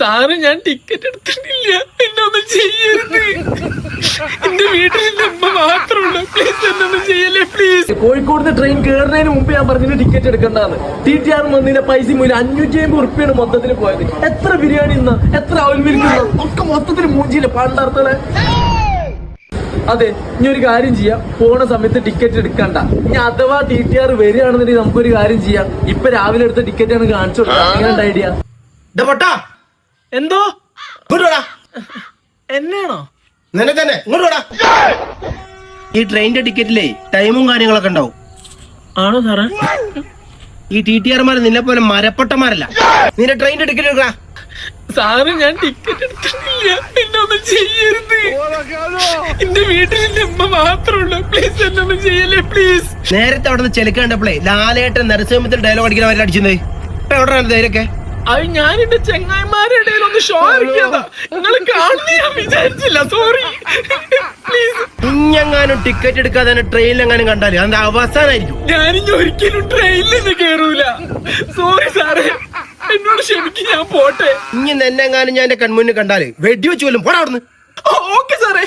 Sir ഞാൻ ticket എടുത്തിട്ടില്ല, എന്നെ ഒന്നും ചെയ്യരുത്. എന്റെ വീട്ടിൽ എന്റെ അമ്മ മാത്രമുള്ളൂ. പ്ലീസ് എന്നൊന്നും ചെയ്യല്ലേ പ്ലീസ്. കോഴിക്കോട് ട്രെയിൻ കയറുന്നതിന് മുമ്പ് ഞാൻ പറഞ്ഞിട്ട് ടിക്കറ്റ് എടുക്കണ്ടാന്ന്. TTR വന്നതിന്റെ പൈസ മൂല്യം 550 ഉറുപ്പിയാണ് മൊത്തത്തിൽ പോയത്. എത്ര ബിരിയാണി ഇന്ന, എത്ര അവൽമിരിക്കുന്ന ഒക്കെ മൊത്തത്തിൽ മൂഞ്ചിയില്ല പാണ്ടാർത്തലെ. അതെ, ഇനി ഒരു കാര്യം ചെയ്യാം, പോണ സമയത്ത് ടിക്കറ്റ് എടുക്കണ്ട. ഇനി അഥവാ TTR വരികയാണെന്നുണ്ടെങ്കിൽ നമുക്കൊരു കാര്യം ചെയ്യാം, ഇപ്പൊ രാവിലെ എടുത്ത ടിക്കറ്റ് ആണ് കാണിച്ചു കൊടുക്കാം. എങ്ങനെ ഐഡിയ? എന്തോ എന്നെയാണോ? നിനക്കന്നെ ഇങ്ങോട്ടാ. ഈ ട്രെയിനിന്റെ ടിക്കറ്റിലേ ടൈമും കാര്യങ്ങളൊക്കെ ഉണ്ടാവും. ആണോ സാറേ? ഈ TTRമാര് നിന്നെ പോലെ മരപ്പെട്ടമാരല്ല. നിന്റെ ട്രെയിനിന്റെ ടിക്കറ്റ് എടുക്കാ. സാറ് ഞാൻ ടിക്കറ്റ് എടുത്തിട്ടില്ല, എന്നെ ഒന്നും ചെയ്യരുത്. എന്റെ വീട്ടിൽ എന്റെ അമ്മ മാത്രമുള്ളൂ. പ്ലീസ് എന്നൊന്നും ചെയ്യല്ലേ പ്ലീസ്. നേരത്തെ അവിടെ നിന്ന് ചെലുക്ക കണ്ടപ്പോഴേ ലാലേട്ടൻ നരസിംഹത്തിൽ ഡയലോഗ് അടിക്കുന്നവരെ അടിച്ചത്. ഇപ്പൊ എവിടെ ധൈര്യമൊക്കെ? അത് ഞാൻ എന്റെ ചെങ്ങായിമാരുടെ ഇടയിൽ ഒന്ന് ഷോ ഇറക്കിയതാ. നിങ്ങൾ കാണുന്ന ഞാൻ വിചാരിച്ചില്ല. Sorry please. ഇഞ്ഞെങ്ങാനും ടിക്കറ്റ് എടുക്കാതെ തന്നെ ട്രെയിനിലെങ്ങാനും കണ്ടാല് അത് അവസാനായിരിക്കും. ഞാനിനി ഒരിക്കലും ട്രെയിനിൽ നിന്ന് കേറൂല. സോറി സാറേ, എന്നോട് ക്ഷമിക്കും, ഞാൻ പോട്ടെ. ഇനി എന്നെങ്ങാനും ഞാൻ എന്റെ കൺമുന്നിൽ കണ്ടാല് വെടിവെച്ച് കൊല്ലും. പോടാ അവിടുന്ന്. ഓക്കെ സാറേ.